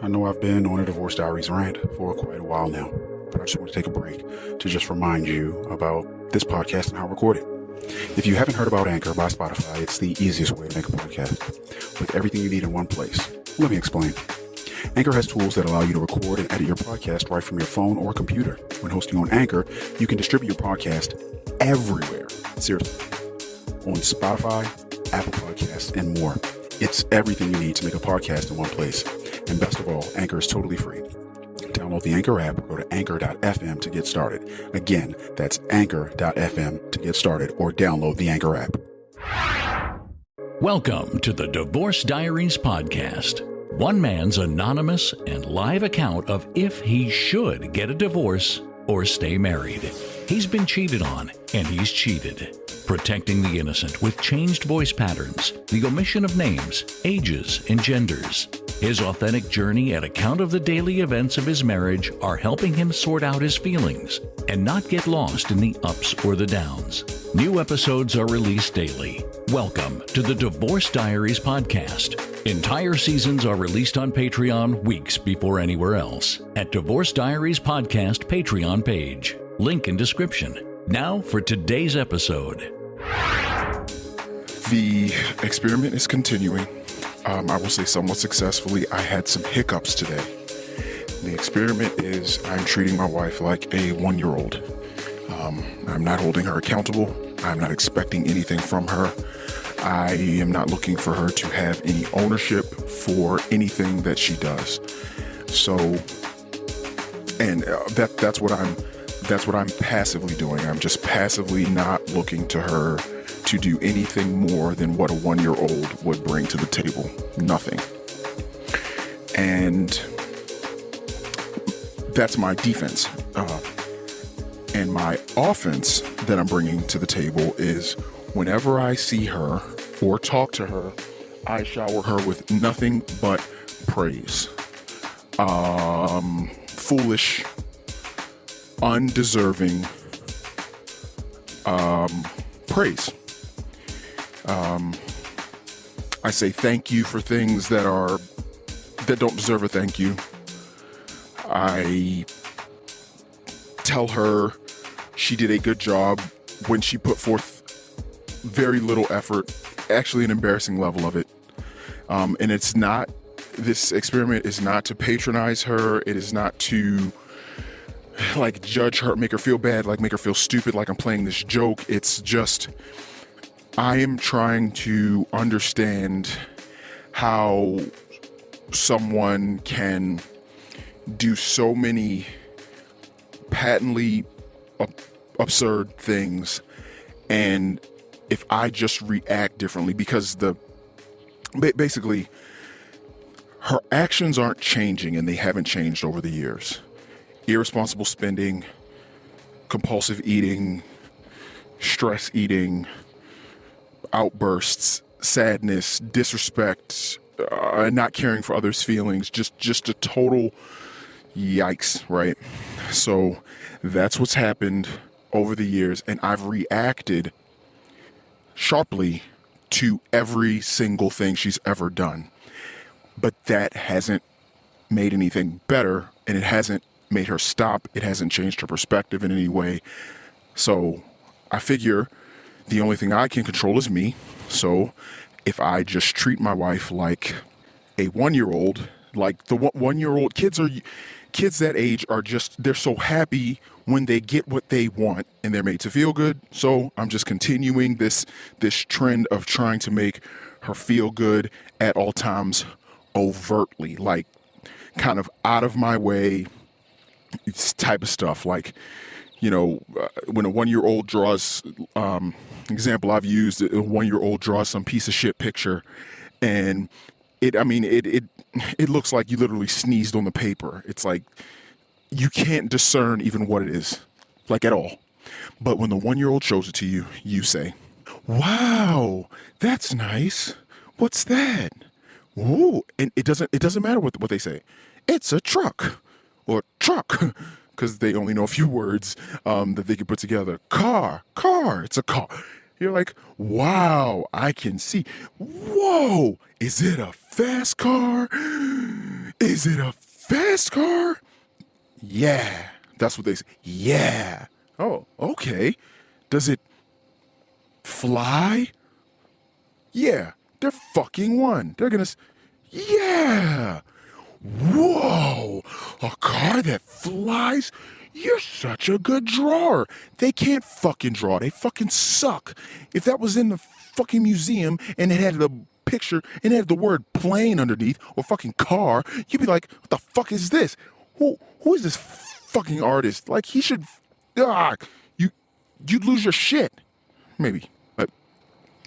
I know I've been on a Divorce Diaries rant for quite a while now, but I just want to take a break to just remind you about this podcast and how I record it. If you haven't heard about Anchor by Spotify, it's the easiest way to make a podcast with everything you need in one place. Let me explain. Anchor has tools that allow you to record and edit your podcast right from your phone or computer. When hosting on Anchor, you can distribute your podcast everywhere. Seriously. On Spotify, Apple Podcasts, and more. It's everything you need to make a podcast in one place. And best of all, Anchor is totally free. Download the Anchor app or go to anchor.fm to get started. Again, that's anchor.fm to get started, or download the Anchor app. Welcome to the Divorce Diaries podcast. One man's anonymous and live account of if he should get a divorce or stay married. He's been cheated on, and he's cheated. Protecting the innocent with changed voice patterns, the omission of names, ages, and genders. His authentic journey and account of the daily events of his marriage are helping him sort out his feelings and not get lost in the ups or the downs. New episodes are released daily. Welcome to the Divorce Diaries podcast. Entire seasons are released on Patreon weeks before anywhere else at Divorce Diaries Podcast Patreon page. Link in description. Now for today's episode. The experiment is continuing. I will say somewhat successfully. I had some hiccups today. The experiment is I'm treating my wife like a 1-year-old. I'm not holding her accountable. I'm not expecting anything from her. I am not looking for her to have any ownership for anything that she does. So, and that's what I'm passively doing. I'm just passively not looking to her to do anything more than what a 1-year-old would bring to the table. Nothing. And that's my defense. And my offense that I'm bringing to the table is whenever I see her or talk to her, I shower her with nothing but praise. Foolish, undeserving praise. I say thank you for things that don't deserve a thank you. I tell her she did a good job when she put forth very little effort, actually an embarrassing level of it. And this experiment is not to patronize her. It is not to judge her, make her feel bad, make her feel stupid, like I'm playing this joke. It's just, I am trying to understand how someone can do so many patently absurd things, and if I just react differently, because basically her actions aren't changing, and they haven't changed over the years. Irresponsible spending, compulsive eating, stress eating, outbursts, sadness, disrespect, not caring for others' feelings, just a total yikes, right? So that's what's happened over the years, and I've reacted sharply to every single thing she's ever done. But that hasn't made anything better, and it hasn't made her stop. It hasn't changed her perspective in any way. So I figure the only thing I can control is me. So if I just treat my wife like a 1-year-old, like the 1-year-old kids that age they're so happy when they get what they want and they're made to feel good. So I'm just continuing this trend of trying to make her feel good at all times, overtly, kind of out of my way type of stuff. When a 1-year-old draws, example I've used, a 1-year-old draws some piece of shit picture, and it looks like you literally sneezed on the paper. It's like you can't discern even what it is, at all. But when the 1-year-old shows it to you, you say, "Wow, that's nice. What's that?" Ooh, and it doesn't matter what they say. It's a truck, or truck, because they only know a few words that they can put together. Car, it's a car. You're like, wow, I can see. Whoa, is it a fast car? Is it a fast car? Yeah. That's what they say. Yeah. Oh, okay. Does it fly? Yeah. They're fucking one. They're gonna, yeah. Whoa. A car that flies? You're such a good drawer. They can't fucking draw. They fucking suck. If that was in the fucking museum and it had the picture and it had the word plane underneath or fucking car, you'd be like, what the fuck is this? Who is this fucking artist? Like, he should, you'd lose your shit. Maybe. But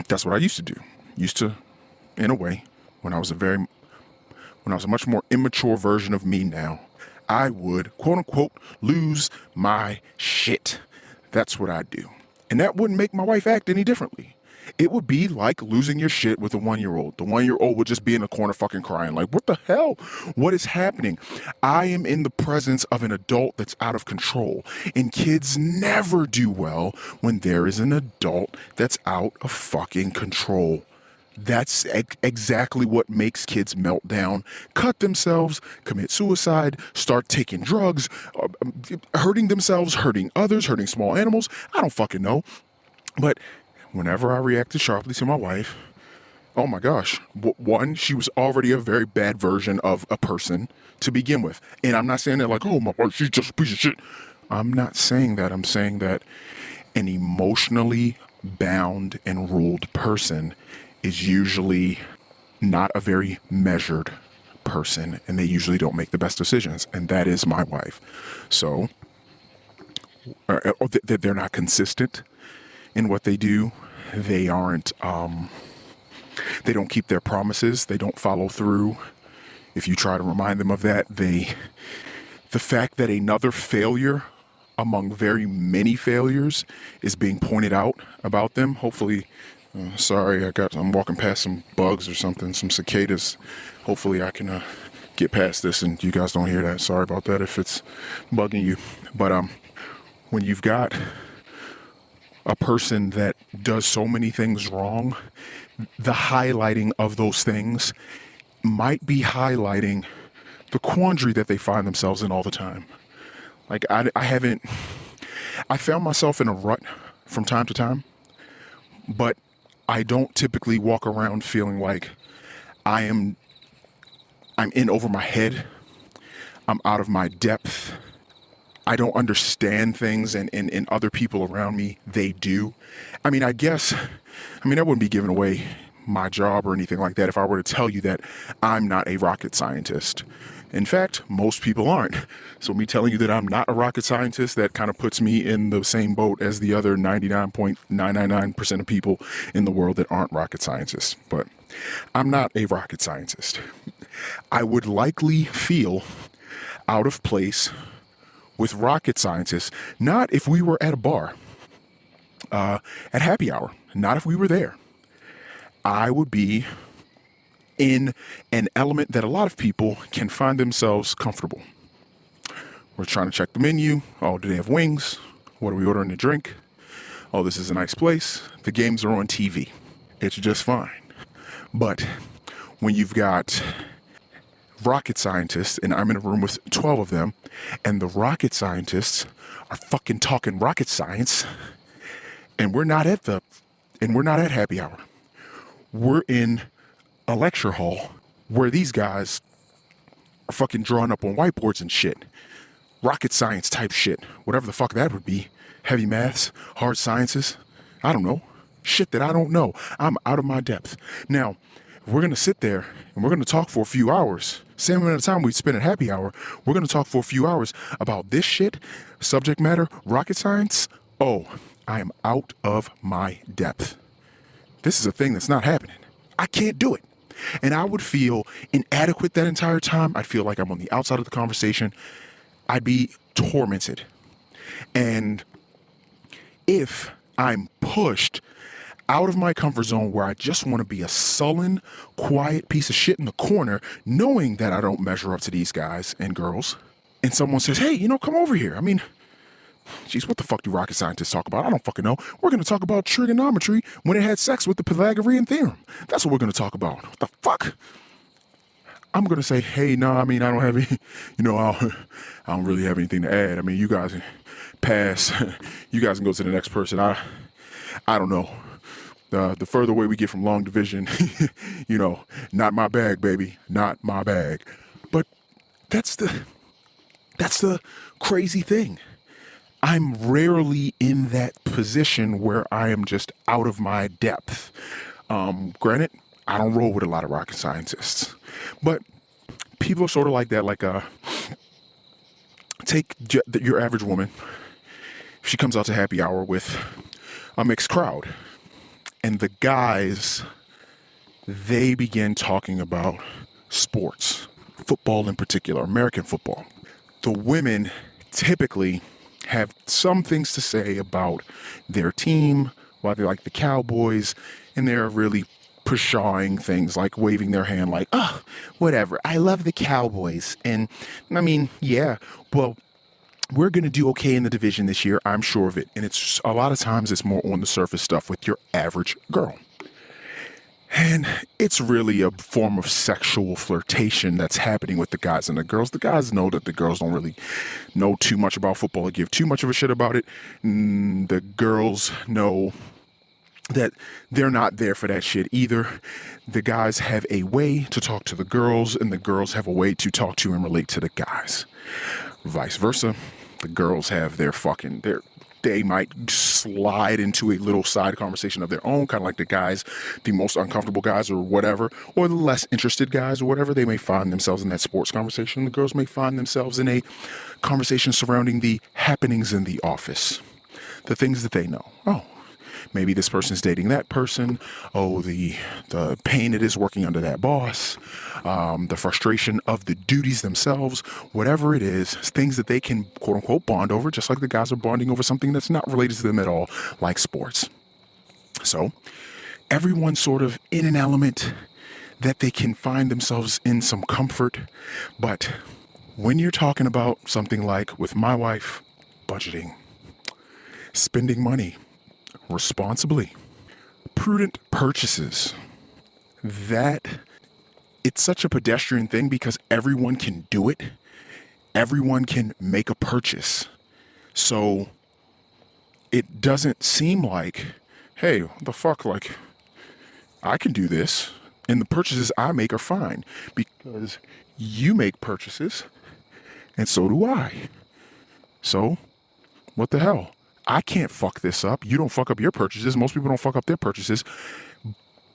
that's what I used to do. In a way, when I was a much more immature version of me now, I would, quote unquote, lose my shit. That's what I'd do. And that wouldn't make my wife act any differently. It would be like losing your shit with a 1-year-old. The 1-year-old would just be in the corner fucking crying like, what the hell? What is happening? I am in the presence of an adult that's out of control. And kids never do well when there is an adult that's out of fucking control. That's exactly what makes kids melt down, cut themselves, commit suicide, start taking drugs, hurting themselves, hurting others, hurting small animals. I don't fucking know. But whenever I reacted sharply to my wife, oh my gosh, one, she was already a very bad version of a person to begin with. And I'm not saying that like, oh, my wife, she's just a piece of shit. I'm not saying that. I'm saying that an emotionally bound and ruled person is usually not a very measured person, and they usually don't make the best decisions, and that is my wife. So they're not consistent in what they do. They aren't they don't keep their promises. They don't follow through. If you try to remind them of that, the fact that another failure among very many failures is being pointed out about them, hopefully. Sorry, I'm walking past some bugs or something, some cicadas. Hopefully I can get past this and you guys don't hear that. Sorry about that if it's bugging you. But when you've got a person that does so many things wrong, the highlighting of those things might be highlighting the quandary that they find themselves in all the time. Like I found myself in a rut from time to time, but I don't typically walk around feeling like I'm in over my head. I'm out of my depth. I don't understand things and other people around me, they do. I wouldn't be giving away my job or anything like that if I were to tell you that I'm not a rocket scientist. In fact, most people aren't. So me telling you that I'm not a rocket scientist, that kind of puts me in the same boat as the other 99.999% of people in the world that aren't rocket scientists. But I'm not a rocket scientist. I would likely feel out of place with rocket scientists, not if we were at a bar, at happy hour, not if we were there. I would be in an element that a lot of people can find themselves comfortable. We're trying to check the menu. Oh, do they have wings? What are we ordering to drink? Oh, this is a nice place. The games are on TV. It's just fine. But when you've got rocket scientists, and I'm in a room with 12 of them, and the rocket scientists are fucking talking rocket science, and we're not at happy hour. We're in a lecture hall where these guys are fucking drawing up on whiteboards and shit. Rocket science type shit. Whatever the fuck that would be. Heavy maths, hard sciences. I don't know. Shit that I don't know. I'm out of my depth. Now, we're going to sit there and we're going to talk for a few hours. Same amount of time we spend at happy hour. We're going to talk for a few hours about this shit, subject matter, rocket science. Oh, I am out of my depth. This is a thing that's not happening. I can't do it. And I would feel inadequate that entire time. I'd feel like I'm on the outside of the conversation. I'd be tormented. And if I'm pushed out of my comfort zone where I just want to be a sullen, quiet piece of shit in the corner, knowing that I don't measure up to these guys and girls, and someone says, hey, come over here. Geez, what the fuck do rocket scientists talk about? I don't fucking know. We're going to talk about trigonometry when it had sex with the Pythagorean theorem. That's what we're going to talk about. What the fuck? I'm going to say, hey, no, I mean, I don't have any, I don't really have anything to add. I mean, you guys pass. You guys can go to the next person. I don't know. The further away we get from long division, not my bag, baby, not my bag. But that's the crazy thing. I'm rarely in that position where I am just out of my depth. Granted, I don't roll with a lot of rocket scientists, but people are sort of like that. Like, take your average woman. She comes out to happy hour with a mixed crowd, and the guys, they begin talking about sports, football in particular, American football. The women typically have some things to say about their team, why they like the Cowboys, and they're really pshawing things like waving their hand like, oh, whatever, I love the Cowboys. And I mean, yeah, well, we're going to do okay in the division this year, I'm sure of it. And it's a lot of times it's more on the surface stuff with your average girl. And it's really a form of sexual flirtation that's happening with the guys and the girls. The guys know that the girls don't really know too much about football or give too much of a shit about it. The girls know that they're not there for that shit either. The guys have a way to talk to the girls, and the girls have a way to talk to and relate to the guys. Vice versa. The girls have they might slide into a little side conversation of their own, kind of like the guys, the most uncomfortable guys or whatever, or the less interested guys or whatever. They may find themselves in that sports conversation. The girls may find themselves in a conversation surrounding the happenings in the office, the things that they know. Oh, maybe this person's dating that person. Oh, the pain it is working under that boss, the frustration of the duties themselves, whatever it is, things that they can quote unquote bond over, just like the guys are bonding over something that's not related to them at all, like sports. So everyone's sort of in an element that they can find themselves in some comfort. But when you're talking about something like with my wife, budgeting, spending money responsibly, prudent purchases, that it's such a pedestrian thing because everyone can do it. Everyone can make a purchase. So it doesn't seem like, hey, what the fuck, like, I can do this and the purchases I make are fine because you make purchases and so do I. So what the hell? I can't fuck this up. You don't fuck up your purchases. Most people don't fuck up their purchases.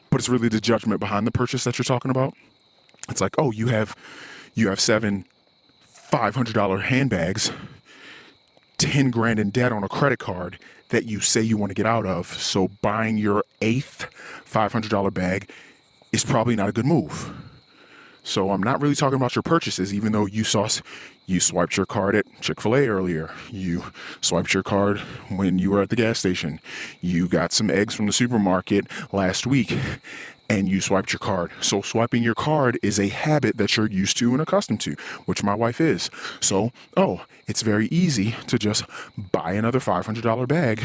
But it's really the judgment behind the purchase that you're talking about. It's like, oh, you have 7 $500 handbags, 10 grand in debt on a credit card that you say you want to get out of. So buying your 8th $500 bag is probably not a good move. So I'm not really talking about your purchases, even though you swiped your card at Chick-fil-A earlier. You swiped your card when you were at the gas station. You got some eggs from the supermarket last week and you swiped your card. So swiping your card is a habit that you're used to and accustomed to, which my wife is. So, it's very easy to just buy another $500 bag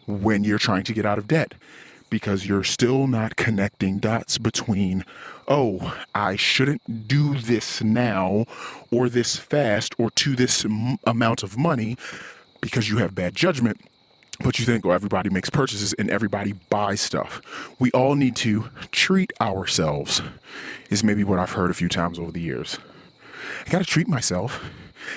when you're trying to get out of debt, because you're still not connecting dots between, oh, I shouldn't do this now or this fast or to this amount of money, because you have bad judgment. But you think, oh, everybody makes purchases and everybody buys stuff. We all need to treat ourselves, is maybe what I've heard a few times over the years. I got to treat myself.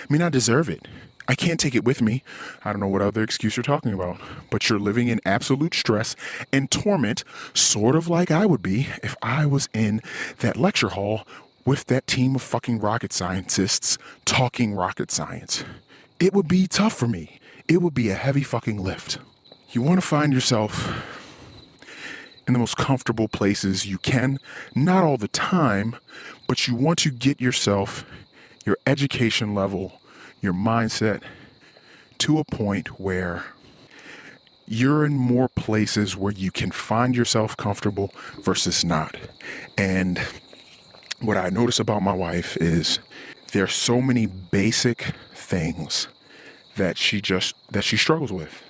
I mean, I deserve it. I can't take it with me. I don't know what other excuse you're talking about, but you're living in absolute stress and torment, sort of like I would be if I was in that lecture hall with that team of fucking rocket scientists talking rocket science. It would be tough for me. It would be a heavy fucking lift. You want to find yourself in the most comfortable places you can, not all the time, but you want to get yourself, your education level, your mindset to a point where you're in more places where you can find yourself comfortable versus not. And what I notice about my wife is there are so many basic things that she struggles with.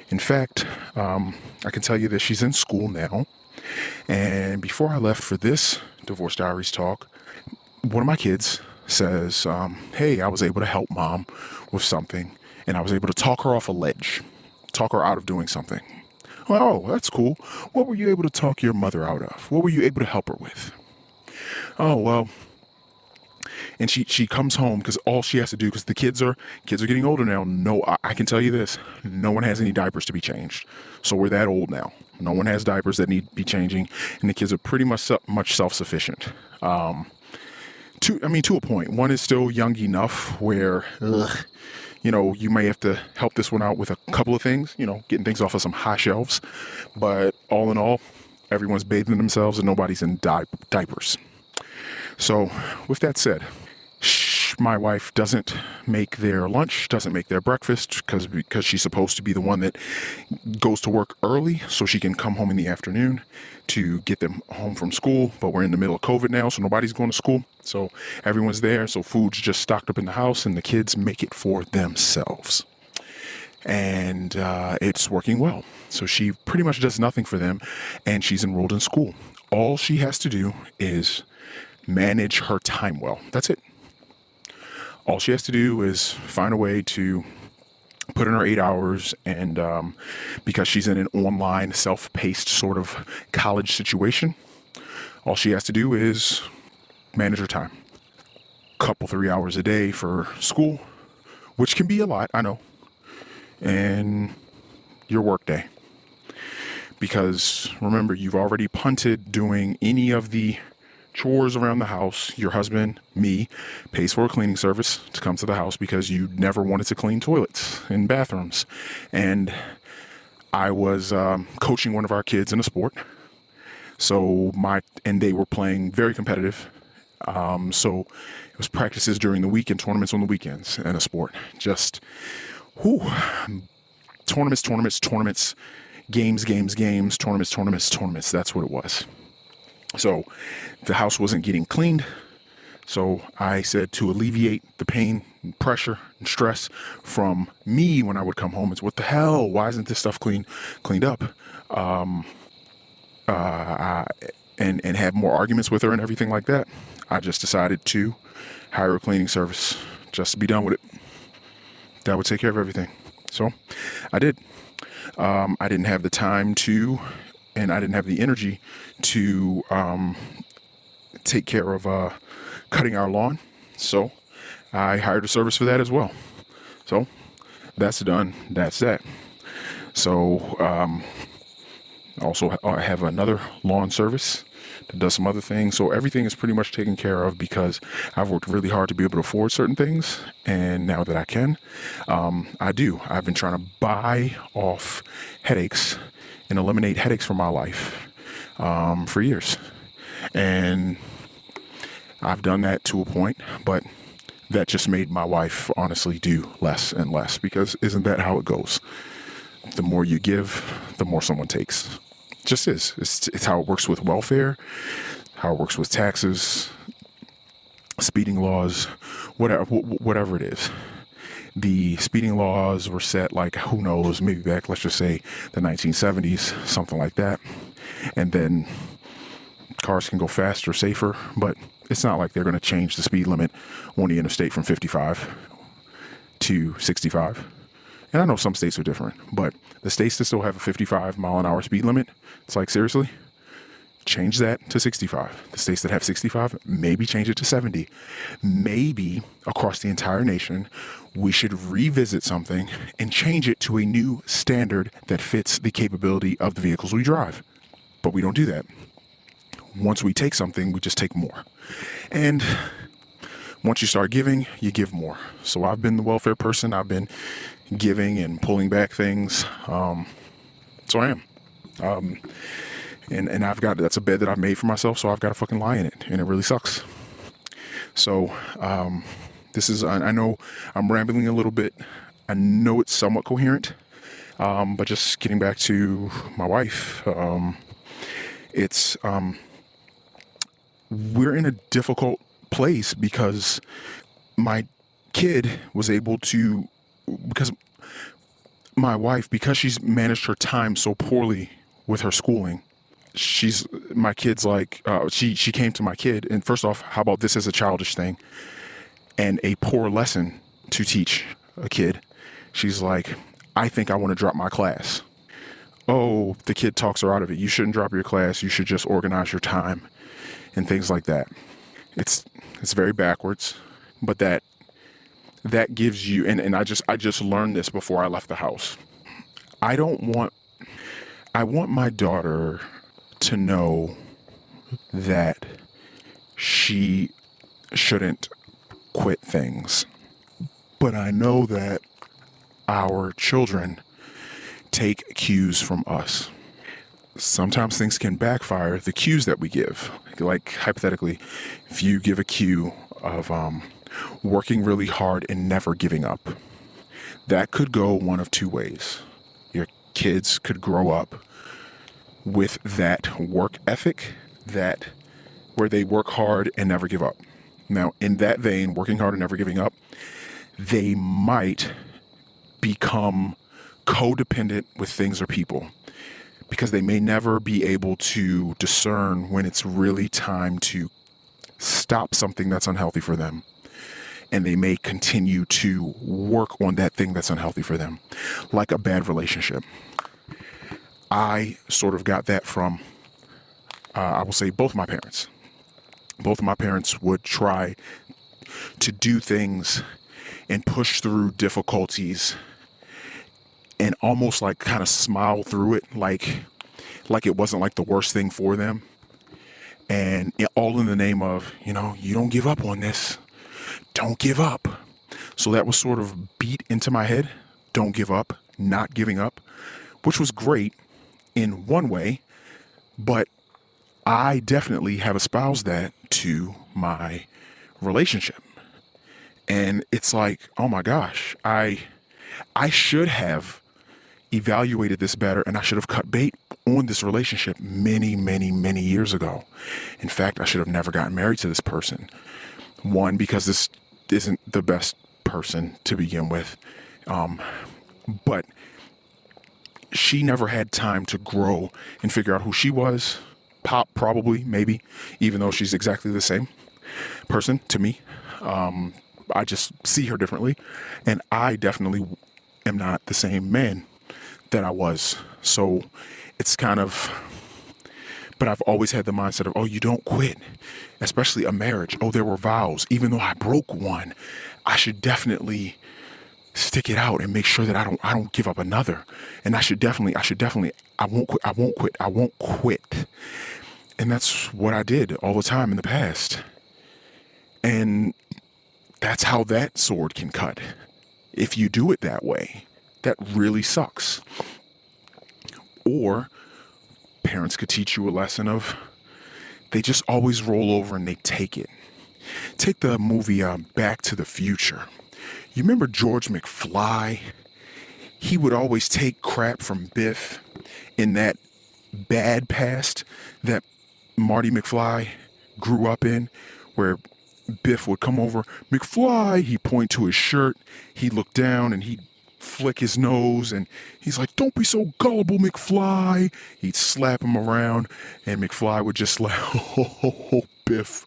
In fact, I can tell you that she's in school now. And before I left for this Divorce Diaries talk, one of my kids says, hey, I was able to help mom with something, and I was able to talk her off a ledge, talk her out of doing something. Well, oh, that's cool. What were you able to talk your mother out of? What were you able to help her with? Oh, well, and she comes home because all she has to do, because the kids are getting older now. No, I can tell you this, no one has any diapers to be changed. So we're that old now. No one has diapers that need to be changing, and the kids are pretty much self-sufficient. To a point. One is still young enough where, you may have to help this one out with a couple of things, getting things off of some high shelves. But all in all, everyone's bathing themselves and nobody's in diapers. So with that said, my wife doesn't make their lunch, doesn't make their breakfast because she's supposed to be the one that goes to work early so she can come home in the afternoon to get them home from school. But we're in the middle of COVID now, so nobody's going to school. So everyone's there. So food's just stocked up in the house and the kids make it for themselves. And it's working well. So she pretty much does nothing for them, and she's enrolled in school. All she has to do is manage her time well. That's it. All she has to do is find a way to put in her 8 hours, and because she's in an online, self-paced sort of college situation, all she has to do is manage her time. Couple 3 hours a day for school, which can be a lot, I know, and your work day. Because remember, you've already punted doing any of the chores around the house. Your husband, me, pays for a cleaning service to come to the house because you never wanted to clean toilets and bathrooms. And I was coaching one of our kids in a sport. And they were playing very competitive. So it was practices during the week and tournaments on the weekends in a sport. Just, tournaments, games, tournaments. That's what it was. So the house wasn't getting cleaned. So I said, to alleviate the pain and pressure and stress from me when I would come home, it's what the hell? Why isn't this stuff cleaned up? And have more arguments with her and everything like that. I just decided to hire a cleaning service just to be done with it. That would take care of everything. So I did. I didn't have the time to, and I didn't have the energy to take care of cutting our lawn. So I hired a service for that as well. So that's done. That's that. So also I have another lawn service that does some other things. So everything is pretty much taken care of because I've worked really hard to be able to afford certain things. And now that I can, I do. I've been trying to buy off headaches and eliminate headaches from my life for years. And I've done that to a point, but that just made my wife honestly do less and less, because isn't that how it goes? The more you give, the more someone takes. It just is. It's how it works with welfare, how it works with taxes, speeding laws, whatever it is. The speeding laws were set who knows, maybe back, let's just say the 1970s, something like that. And then cars can go faster, safer, but it's not like they're going to change the speed limit on the interstate from 55 to 65. And I know some states are different, but the states that still have a 55 mile an hour speed limit, it's seriously, change that to 65. The states that have 65, maybe change it to 70. Maybe across the entire nation, we should revisit something and change it to a new standard that fits the capability of the vehicles we drive. But we don't do that. Once we take something, we just take more. And once you start giving, you give more. So I've been the welfare person. I've been giving and pulling back things. So I am. And I've got, that's a bed that I've made for myself, so I've got to fucking lie in it, and it really sucks. So this is, I know I'm rambling a little bit. I know it's somewhat coherent, but just getting back to my wife, we're in a difficult place because my kid was able to, because my wife, because she's managed her time so poorly with her schooling, my kid's like, she came to my kid, and first off, how about this as a childish thing and a poor lesson to teach a kid? She's like, I think I want to drop my class. Oh, the kid talks her out of it. You shouldn't drop your class. You should just organize your time and things like that. It's very backwards, but that gives you, and I just learned this before I left the house. I want my daughter to know that she shouldn't quit things. But I know that our children take cues from us. Sometimes things can backfire, the cues that we give. Like, hypothetically, if you give a cue of working really hard and never giving up, that could go one of two ways. Your kids could grow up with that work ethic, that where they work hard and never give up. Now, in that vein, working hard and never giving up, they might become codependent with things or people because they may never be able to discern when it's really time to stop something that's unhealthy for them. And they may continue to work on that thing that's unhealthy for them, like a bad relationship. I sort of got that from, I will say, both my parents. Both of my parents would try to do things and push through difficulties and almost like kind of smile through it, like it wasn't like the worst thing for them. And all in the name of, you don't give up on this. Don't give up. So that was sort of beat into my head. Don't give up, not giving up, which was great in one way, but I definitely have espoused that to my relationship. And it's like, oh my gosh, I should have evaluated this better, and I should have cut bait on this relationship many, many, many years ago. In fact, I should have never gotten married to this person. One, because this isn't the best person to begin with. But she never had time to grow and figure out who she was. Probably, maybe, even though she's exactly the same person to me. I just see her differently. And I definitely am not the same man that I was. So it's kind of, but I've always had the mindset of, oh, you don't quit, especially a marriage. Oh, there were vows. Even though I broke one, I should definitely stick it out and make sure that I don't give up another. And I won't quit. And that's what I did all the time in the past. And that's how that sword can cut. If you do it that way, that really sucks. Or parents could teach you a lesson of, they just always roll over and they take it. Take the movie Back to the Future. You remember George McFly? He would always take crap from Biff in that bad past that Marty McFly grew up in, where Biff would come over, McFly, he'd point to his shirt, he'd look down and he'd flick his nose and he's like, don't be so gullible, McFly. He'd slap him around and McFly would just like, oh, Biff,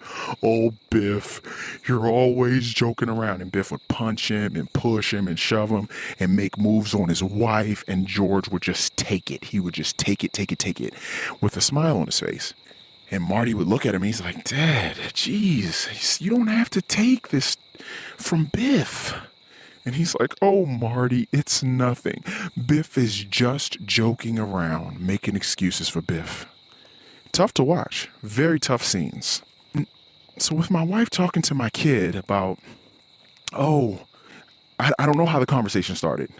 you're always joking around. And Biff would punch him and push him and shove him and make moves on his wife, and George would just take it. He would just take it with a smile on his face. And Marty would look at him and he's like, Dad, geez, you don't have to take this from Biff. And he's like, oh, Marty, it's nothing. Biff is just joking around, making excuses for Biff. Tough to watch. Very tough scenes. So with my wife talking to my kid about, I don't know how the conversation started,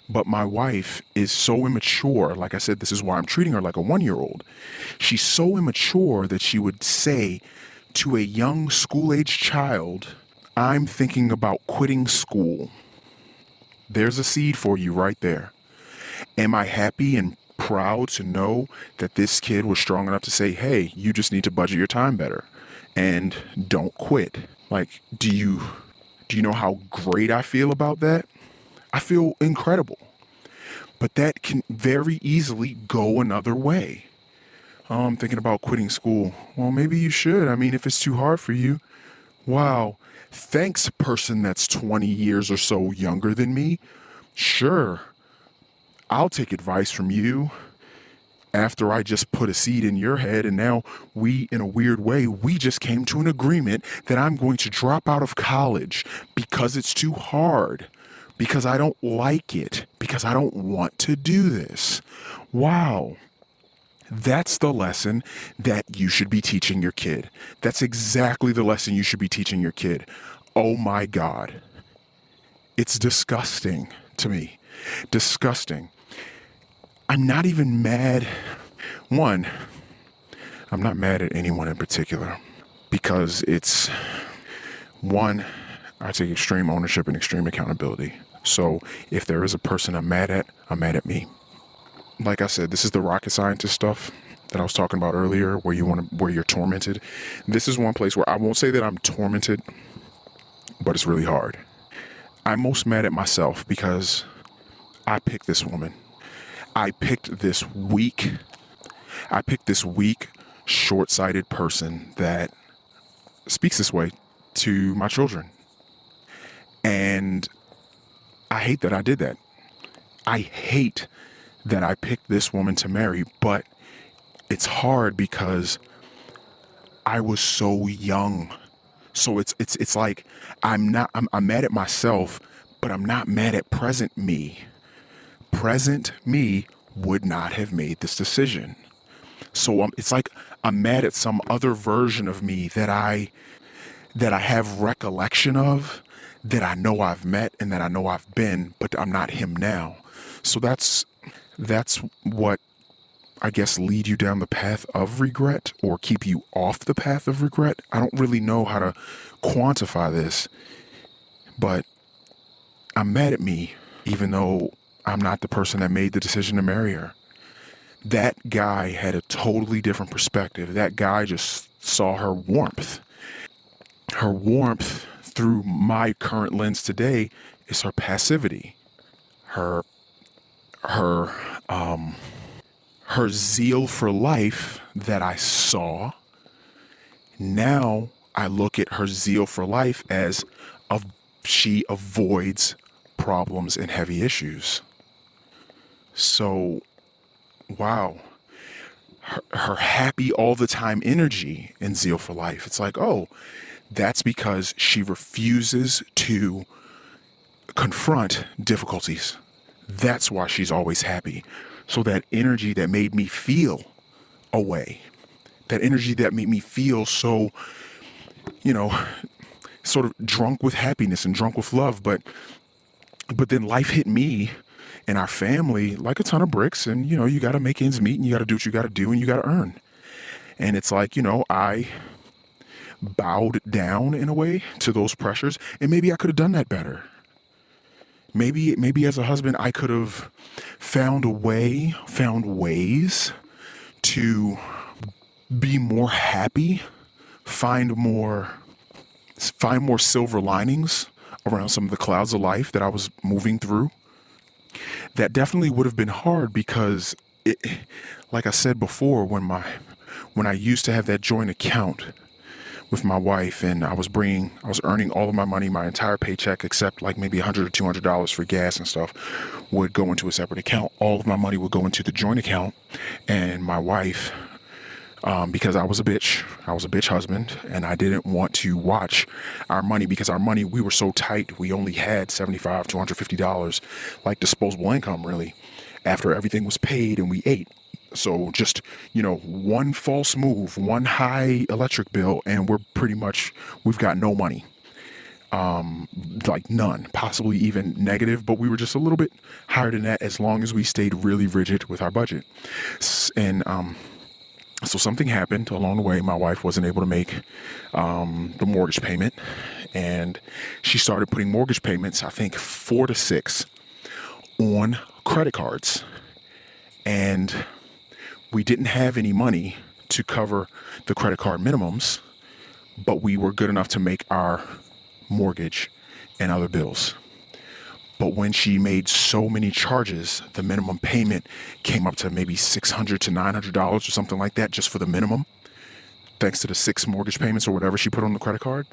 but my wife is so immature. Like I said, this is why I'm treating her like a 1-year-old. She's so immature that she would say to a young school-age child, I'm thinking about quitting school. There's a seed for you right there. Am I happy and proud to know that this kid was strong enough to say, hey, you just need to budget your time better and don't quit? Like, do you know how great I feel about that? I feel incredible. But that can very easily go another way. Oh, I'm thinking about quitting school. Well, maybe you should. I mean, if it's too hard for you. Wow. Thanks, person that's 20 years or so younger than me. Sure, I'll take advice from you after I just put a seed in your head, and now in a weird way, we just came to an agreement that I'm going to drop out of college because it's too hard, because I don't like it, because I don't want to do this. Wow. That's the lesson that you should be teaching your kid. That's exactly the lesson you should be teaching your kid. Oh my God. It's disgusting to me. Disgusting. I'm not even mad. One, I'm not mad at anyone in particular because I take extreme ownership and extreme accountability. So if there is a person I'm mad at me. Like I said, this is the rocket scientist stuff that I was talking about earlier, where you're tormented. This is one place where I won't say that I'm tormented, but it's really hard. I'm most mad at myself because I picked this woman. I picked this weak, short-sighted person that speaks this way to my children. And I hate that I did that. I hate that I picked this woman to marry, but it's hard because I was so young. So it's like I'm mad at myself, but I'm not mad at present me. Present me would not have made this decision. So it's like I'm mad at some other version of me that I have recollection of, that I know I've met and that I know I've been, but I'm not him now. So that's what I guess lead you down the path of regret or keep you off the path of regret. I don't really know how to quantify this, but I'm mad at me, even though I'm not the person that made the decision to marry her. That guy had a totally different perspective. That guy just saw her warmth. Her warmth through my current lens today is her passivity. Her zeal for life that I saw. Now I look at her zeal for life as she avoids problems and heavy issues. So, wow. Her happy all the time energy and zeal for life. It's like, oh, that's because she refuses to confront difficulties. That's why she's always happy. So that energy that made me feel away, that energy that made me feel so, sort of drunk with happiness and drunk with love. But then life hit me and our family like a ton of bricks, and, you got to make ends meet and you got to do what you got to do and you got to earn. And it's like, I bowed down in a way to those pressures, and maybe I could have done that better. Maybe as a husband, I could have found ways to be more happy, find more silver linings around some of the clouds of life that I was moving through. That definitely would have been hard because like I said before, when I used to have that joint account with my wife, and I was earning all of my money, my entire paycheck, except like maybe $100 or $200 for gas and stuff, would go into a separate account. All of my money would go into the joint account, and my wife, because I was a bitch husband, and I didn't want to watch our money because we were so tight. We only had $75, $250, like disposable income really, after everything was paid and we ate. So just, one false move, one high electric bill, and we've got no money. Like none, possibly even negative, but we were just a little bit higher than that as long as we stayed really rigid with our budget. And, so something happened along the way. My wife wasn't able to make, the mortgage payment, and she started putting mortgage payments, I think 4 to 6 on credit cards. And we didn't have any money to cover the credit card minimums, but we were good enough to make our mortgage and other bills. But when she made so many charges, the minimum payment came up to maybe $600 to $900 or something like that just for the minimum, thanks to the 6 mortgage payments or whatever she put on the credit card,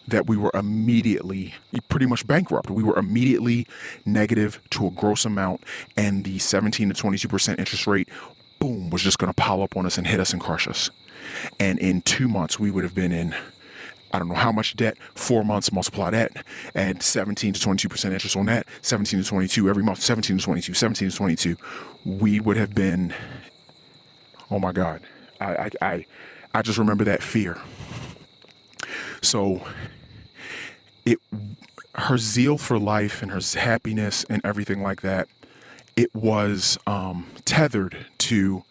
that we were immediately pretty much bankrupt. We were immediately negative to a gross amount, and the 17 to 22% interest rate, boom, was just going to pile up on us and hit us and crush us. And in 2 months, we would have been in, I don't know how much debt. 4 months, multiply that, add 17 to 22% interest on that, 17 to 22 every month, 17 to 22, 17 to 22. We would have been, oh my God, I just remember that fear. So her zeal for life and her happiness and everything like that, it was tethered to,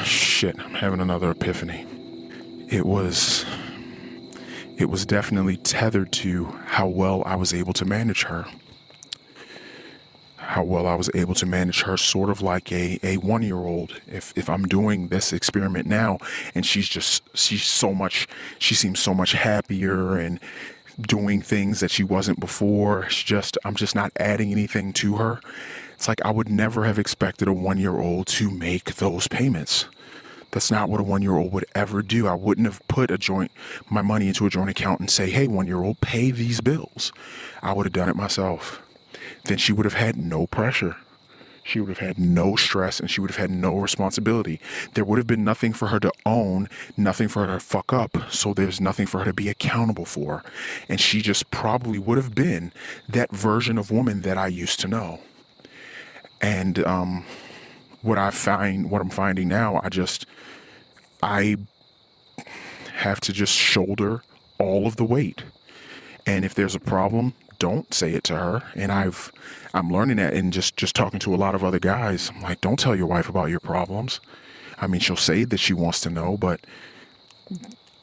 shit, I'm having another epiphany. It was definitely tethered to how well I was able to manage her. How well I was able to manage her, sort of like a 1-year-old. If I'm doing this experiment now and she seems so much happier and doing things that she wasn't before. I'm just not adding anything to her. It's like I would never have expected a 1-year-old to make those payments. That's not what a 1-year-old would ever do. I wouldn't have put my money into a joint account and say, hey, 1-year-old, pay these bills. I would have done it myself. Then she would have had no pressure. She would have had no stress, and she would have had no responsibility. There would have been nothing for her to own, nothing for her to fuck up. So there's nothing for her to be accountable for. And she just probably would have been that version of woman that I used to know. And what I'm finding now, I have to just shoulder all of the weight. And if there's a problem, don't say it to her. And I'm learning that, and just talking to a lot of other guys. I'm like, don't tell your wife about your problems. I mean, she'll say that she wants to know, but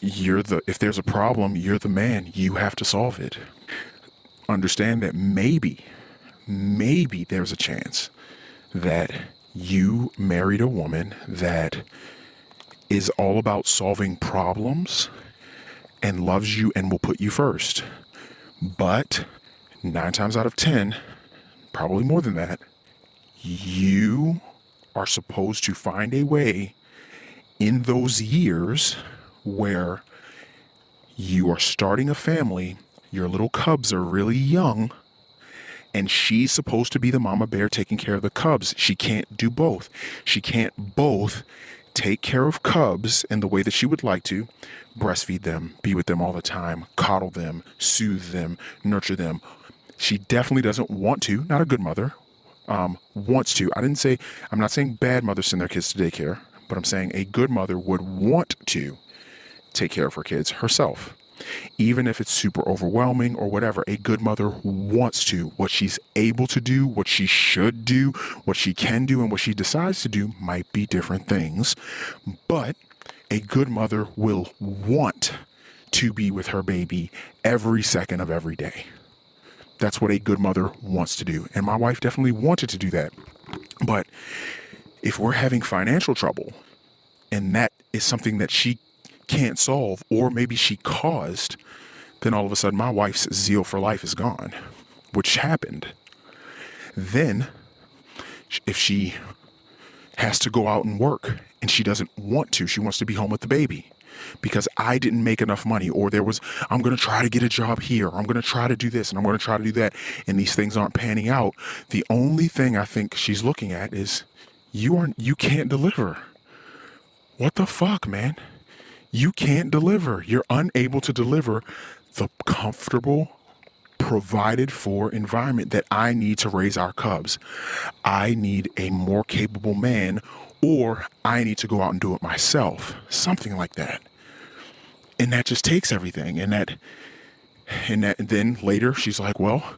if there's a problem, you're the man. You have to solve it. Understand that maybe there's a chance that you married a woman that is all about solving problems and loves you and will put you first. But 9 times out of 10, probably more than that, you are supposed to find a way in those years where you are starting a family, your little cubs are really young, and she's supposed to be the mama bear taking care of the cubs. She can't do both. She can't both take care of cubs in the way that she would like to, breastfeed them, be with them all the time, coddle them, soothe them, nurture them. She definitely doesn't want to, not a good mother, wants to. I'm not saying bad mothers send their kids to daycare, but I'm saying a good mother would want to take care of her kids herself. Even if it's super overwhelming or whatever, a good mother wants to. What she's able to do, what she should do, what she can do, and what she decides to do might be different things. But a good mother will want to be with her baby every second of every day. That's what a good mother wants to do. And my wife definitely wanted to do that. But if we're having financial trouble, and that is something that she can't solve, or maybe she caused, then all of a sudden my wife's zeal for life is gone, which happened. Then if she has to go out and work and she doesn't want to, she wants to be home with the baby because I didn't make enough money, or I'm going to try to get a job here, or I'm going to try to do this and I'm going to try to do that, and these things aren't panning out. The only thing I think she's looking at is you can't deliver. What the fuck, man? You can't deliver. You're unable to deliver the comfortable, provided for environment that I need to raise our cubs. I need a more capable man, or I need to go out and do it myself. Something like that. And that just takes everything. And then later she's like, well,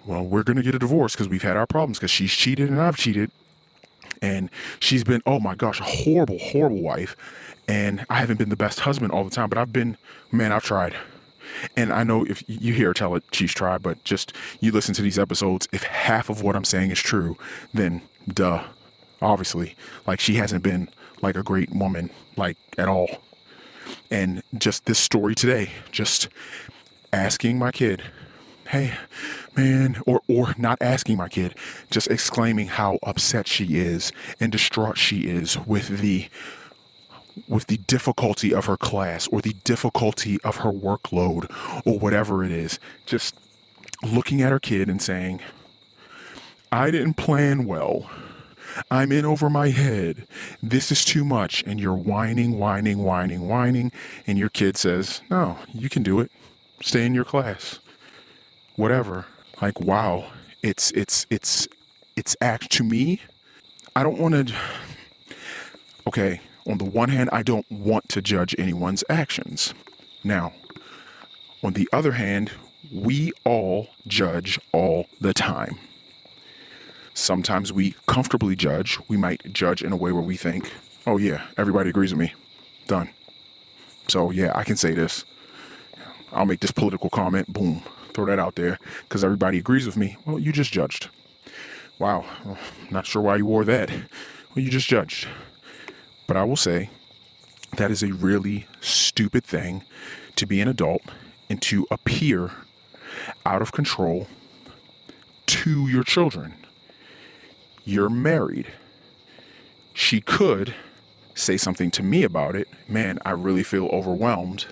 we're going to get a divorce because we've had our problems because she's cheated and I've cheated. And she's been, oh my gosh, a horrible, horrible wife. And I haven't been the best husband all the time, but I've tried. And I know if you hear her tell it, she's tried, but just you listen to these episodes, if half of what I'm saying is true, then obviously, like she hasn't been like a great woman, like at all. And just this story today, just asking my kid, hey, man, or not asking my kid, just exclaiming how upset she is and distraught she is with the difficulty of her class or the difficulty of her workload or whatever it is. Just looking at her kid and saying, I didn't plan well. I'm in over my head. This is too much. And you're whining. And your kid says, no, you can do it. Stay in your class. Whatever. Like, wow. It's act to me. I don't want to, okay. On the one hand, I don't want to judge anyone's actions. Now, on the other hand, we all judge all the time. Sometimes we comfortably judge. We might judge in a way where we think, oh yeah, everybody agrees with me. Done. So yeah, I can say this. I'll make this political comment. Boom. Throw that out there because everybody agrees with me. Well, you just judged. Wow. Not sure why you wore that. Well, you just judged. But I will say that is a really stupid thing to be an adult and to appear out of control to your children. You're married. She could say something to me about it. Man, I really feel overwhelmed.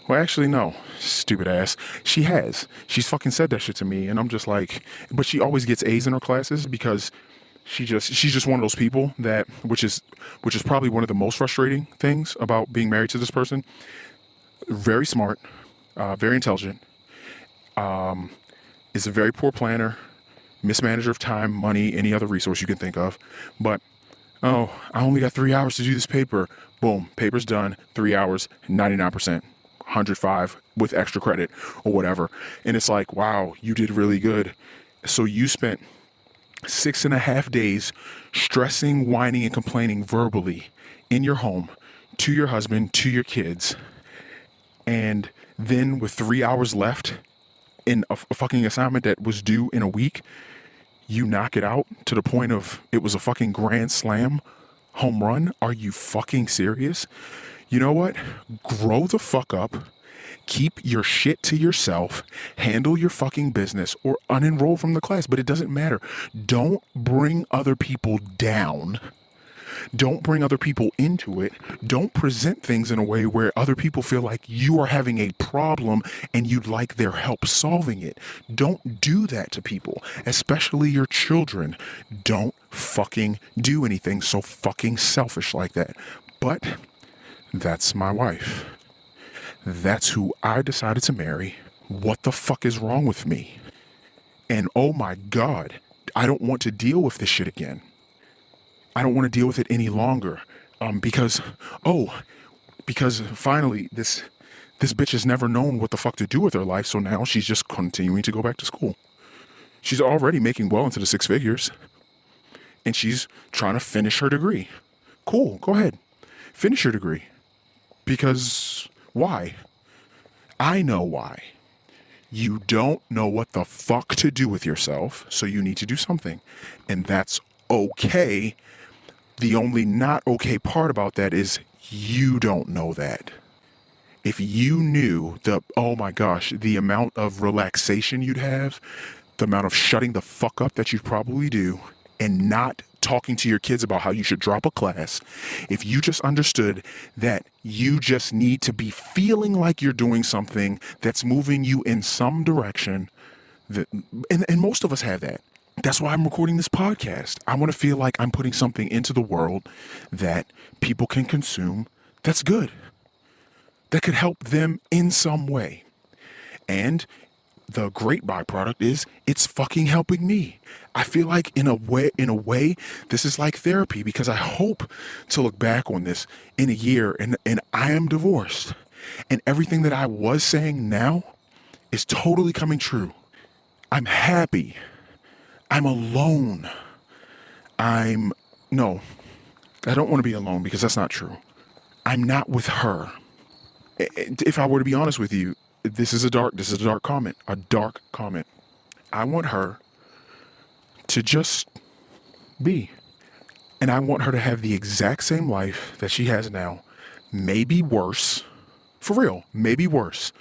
Well, actually, no, stupid ass. She has. She's fucking said that shit to me. And I'm just like, but she always gets A's in her classes because she's just one of those people that, which is probably one of the most frustrating things about being married to this person. Very smart, very intelligent, is a very poor planner, mismanager of time, money, any other resource you can think of. But, oh, I only got 3 hours to do this paper. Boom, paper's done, 3 hours, 99%, 105 with extra credit or whatever. And it's like, wow, you did really good. So you spent 6.5 days stressing, whining, and complaining verbally in your home to your husband, to your kids. And then with 3 hours left in a fucking assignment that was due in a week, you knock it out to the point of it was a fucking grand slam home run. Are you fucking serious? You know what? Grow the fuck up. Keep your shit to yourself. Handle your fucking business or unenroll from the class, but it doesn't matter. Don't bring other people down. Don't bring other people into it. Don't present things in a way where other people feel like you are having a problem and you'd like their help solving it. Don't do that to people, especially your children. Don't fucking do anything so fucking selfish like that. But that's my wife. That's who I decided to marry. What the fuck is wrong with me? And oh my God, I don't want to deal with this shit again. I don't want to deal with it any longer. Because finally this bitch has never known what the fuck to do with her life. So now she's just continuing to go back to school. She's already making well into the 6 figures and she's trying to finish her degree. Cool. Go ahead. Finish your degree. Because why? I know why. You don't know what the fuck to do with yourself, so you need to do something. And that's okay. The only not okay part about that is you don't know that. If you knew oh my gosh, the amount of relaxation you'd have, the amount of shutting the fuck up that you'd probably do, and not talking to your kids about how you should drop a class, if you just understood that you just need to be feeling like you're doing something that's moving you in some direction, and most of us have that. That's why I'm recording this podcast. I want to feel like I'm putting something into the world that people can consume that's good, that could help them in some way. And the great byproduct is it's fucking helping me. I feel like in a way, this is like therapy, because I hope to look back on this in a year and I am divorced. And everything that I was saying now is totally coming true. I'm happy. I'm alone. I don't want to be alone because that's not true. I'm not with her. If I were to be honest with you, this is a dark comment. I want her to just be. And I want her to have the exact same life that she has now, maybe worse, for real, maybe worse,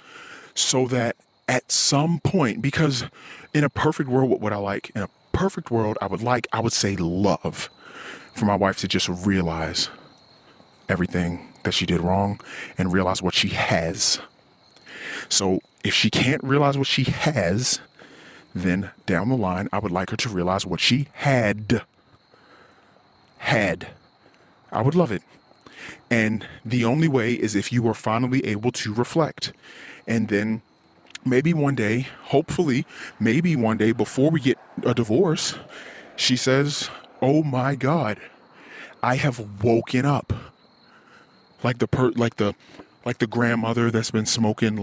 so that at some point, because in a perfect world, what would I like? In a perfect world, I would say love for my wife to just realize everything that she did wrong and realize what she has. So if she can't realize what she has, then down the line, I would like her to realize what she had. I would love it. And the only way is if you are finally able to reflect. And then maybe one day, hopefully, maybe one day before we get a divorce, she says, "Oh my God, I have woken up." Like the grandmother that's been smoking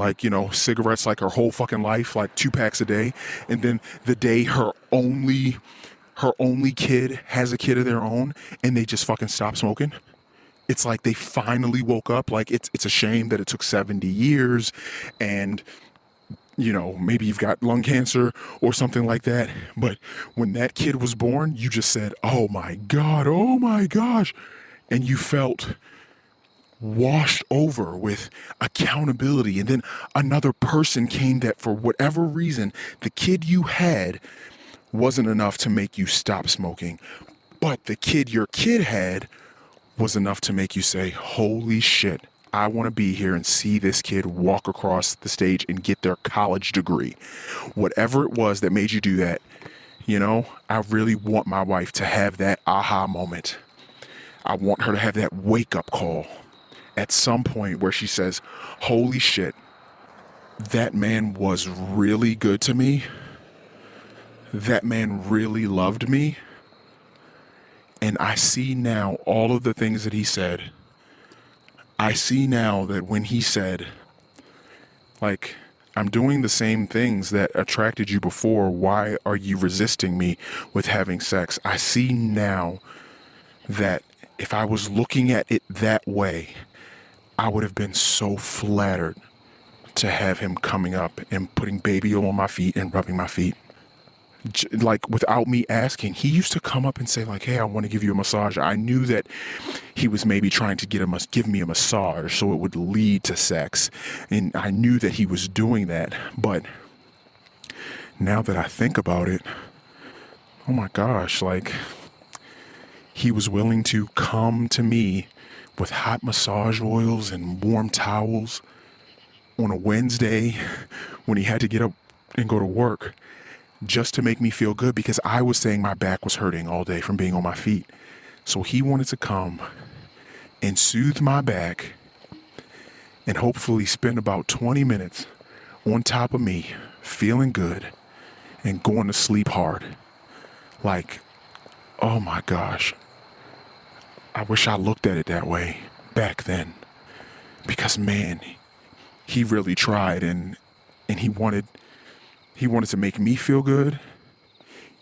cigarettes like her whole fucking life, like 2 packs a day, and then the day her only kid has a kid of their own and they just fucking stop smoking. It's like they finally woke up. Like it's a shame that it took 70 years and maybe you've got lung cancer or something like that. But when that kid was born, you just said, "Oh my God, oh my gosh." And you felt washed over with accountability. And then another person came that for whatever reason, the kid you had wasn't enough to make you stop smoking. But the kid your kid had was enough to make you say, "Holy shit, I want to be here and see this kid walk across the stage and get their college degree." Whatever it was that made you do that, I really want my wife to have that aha moment. I want her to have that wake-up call at some point where she says, "Holy shit, that man was really good to me. That man really loved me. And I see now all of the things that he said. I see now that when he said, I'm doing the same things that attracted you before. Why are you resisting me with having sex?" I see now that if I was looking at it that way, I would have been so flattered to have him coming up and putting baby oil on my feet and rubbing my feet. Without me asking. He used to come up and say "Hey, I want to give you a massage." I knew that he was maybe trying to give me a massage so it would lead to sex. And I knew that he was doing that. But now that I think about it, oh my gosh, he was willing to come to me with hot massage oils and warm towels on a Wednesday when he had to get up and go to work just to make me feel good, because I was saying my back was hurting all day from being on my feet. So he wanted to come and soothe my back and hopefully spend about 20 minutes on top of me feeling good and going to sleep hard. Oh my gosh. I wish I looked at it that way back then, because man, he really tried and he wanted to make me feel good,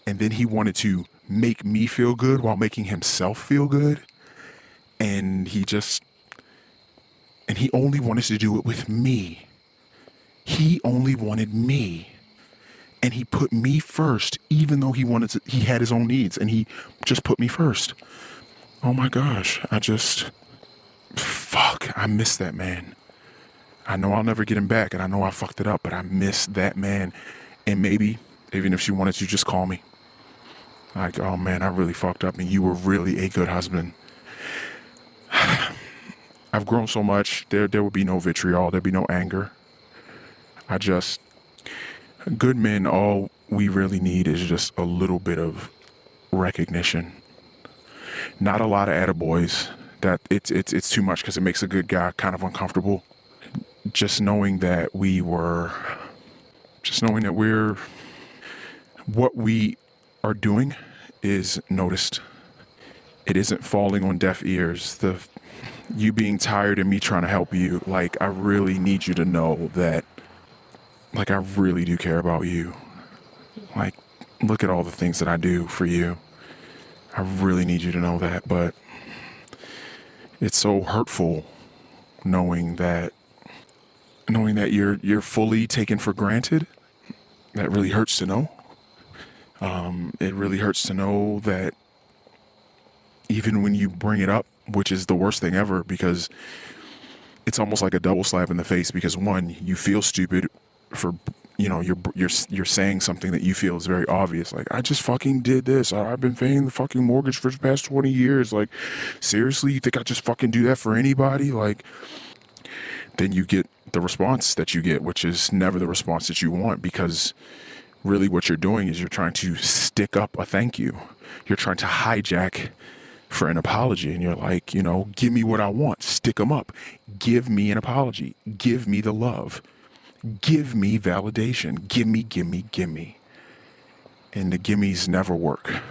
and then he wanted to make me feel good while making himself feel good, and he only wanted to do it with me. He only wanted me, and he put me first, even though he had his own needs, and he just put me first. Oh my gosh, I miss that man. I know I'll never get him back, and I know I fucked it up, but I miss that man. And maybe, even if she wanted to, just call me. "Oh man, I really fucked up, and you were really a good husband." I've grown so much, there would be no vitriol, there'd be no anger. Good men, all we really need is just a little bit of recognition. Not a lot of attaboys. That it's too much, because it makes a good guy kind of uncomfortable. Just knowing that what we are doing is noticed. It isn't falling on deaf ears. You being tired and me trying to help you, I really need you to know that, I really do care about you. Look at all the things that I do for you. I really need you to know that. But it's so hurtful knowing that you're fully taken for granted. That really hurts to know. It really hurts to know that even when you bring it up, which is the worst thing ever, because it's almost like a double slap in the face, because one, you feel stupid for you're saying something that you feel is very obvious. Like, I just fucking did this. I've been paying the fucking mortgage for the past 20 years. Like, seriously, you think I just fucking do that for anybody? Like, then you get the response that you get, which is never the response that you want, because really what you're doing is you're trying to stick up a thank you. You're trying to hijack for an apology, and you're like, give me what I want, stick them up, give me an apology, give me the love, give me validation, gimme. And the gimmies never work.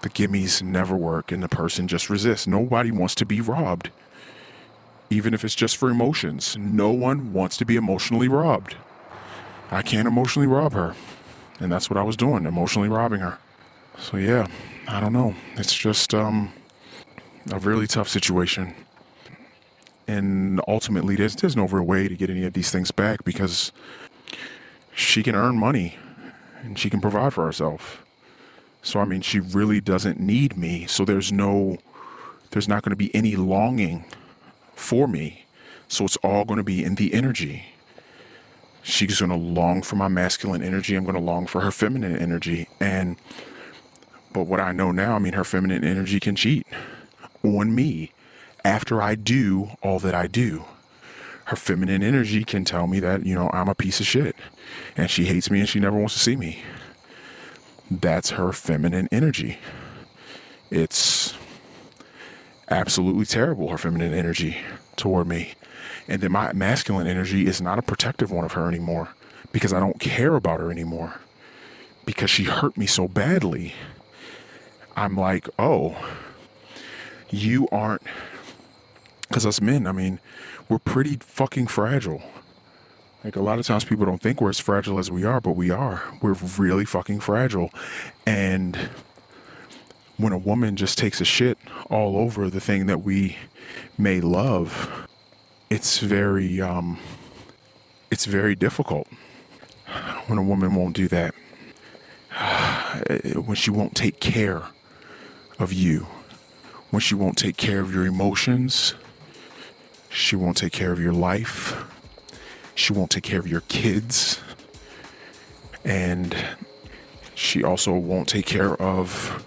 The gimmies never work, and the person just resists. Nobody wants to be robbed. Even if it's just for emotions, no one wants to be emotionally robbed. I can't emotionally rob her. And that's what I was doing, emotionally robbing her. So yeah, I don't know. It's just a really tough situation. And ultimately, there's no real way to get any of these things back, because she can earn money and she can provide for herself. So, I mean, she really doesn't need me. So there's not going to be any longing for me. So it's all going to be in the energy. She's going to long for my masculine energy. I'm going to long for her feminine energy. But what I know now, I mean, her feminine energy can cheat on me after I do all that I do. Her feminine energy can tell me that, I'm a piece of shit and she hates me and she never wants to see me. That's her feminine energy. It's absolutely terrible, her feminine energy toward me. And then my masculine energy is not a protective one of her anymore, because I don't care about her anymore, because she hurt me so badly. I'm like, oh, you aren't, because us men, I mean, we're pretty fucking fragile. Like, a lot of times people don't think we're as fragile as we are, but we are. We're really fucking fragile. And when a woman just takes a shit all over the thing that we may love, it's very difficult. When a woman won't do that, when she won't take care of you, when she won't take care of your emotions, she won't take care of your life, she won't take care of your kids, and she also won't take care of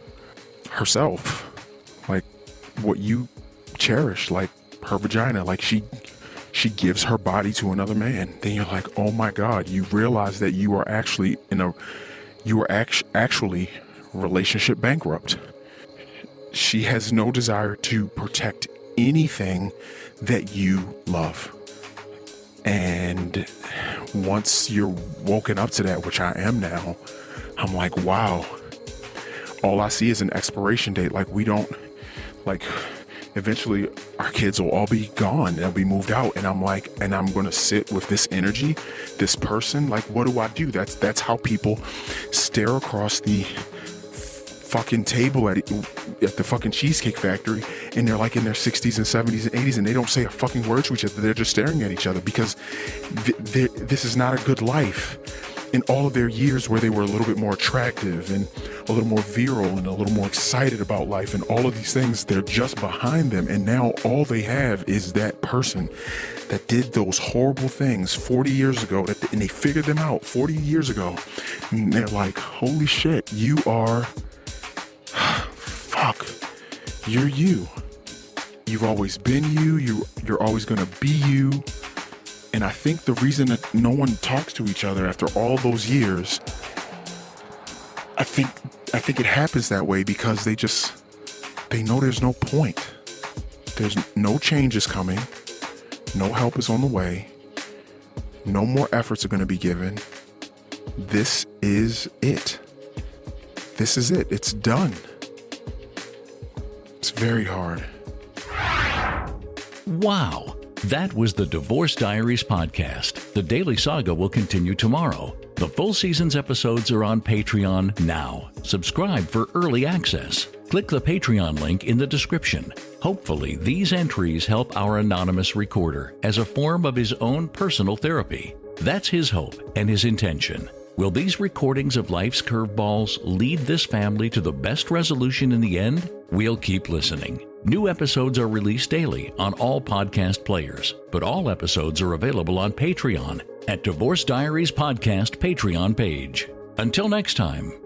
herself, like what you cherish, like her vagina. Like, she gives her body to another man. Then you're like, oh my God, you realize that you are actually actually relationship bankrupt. She has no desire to protect anything that you love. And once you're woken up to that, which I am now, I'm like, wow, all I see is an expiration date. Like, we don't, like, eventually our kids will all be gone. They'll be moved out. And I'm like, and I'm going to sit with this energy, this person. Like, what do I do? That's how people stare across the fucking table at the fucking Cheesecake Factory, and they're like in their 60s and 70s and 80s, and they don't say a fucking word to each other. They're just staring at each other, because this is not a good life. In all of their years where they were a little bit more attractive and a little more virile and a little more excited about life and all of these things, they're just behind them. And now all they have is that person that did those horrible things 40 years ago, and they figured them out 40 years ago. And they're like, holy shit, you are, fuck, you're you. You've always been you. You're always going to be you. And I think the reason that no one talks to each other after all those years, I think it happens that way because they know there's no point. There's no change is coming. No help is on the way. No more efforts are going to be given. This is it. This is it. It's done. It's very hard. Wow. That was the Divorce Diaries podcast. The Daily Saga will continue tomorrow. The full season's episodes are on Patreon now. Subscribe for early access. Click the Patreon link in the description. Hopefully, these entries help our anonymous recorder as a form of his own personal therapy. That's his hope and his intention. Will these recordings of life's curveballs lead this family to the best resolution in the end? We'll keep listening. New episodes are released daily on all podcast players, but all episodes are available on Patreon at Divorce Diaries Podcast Patreon page. Until next time.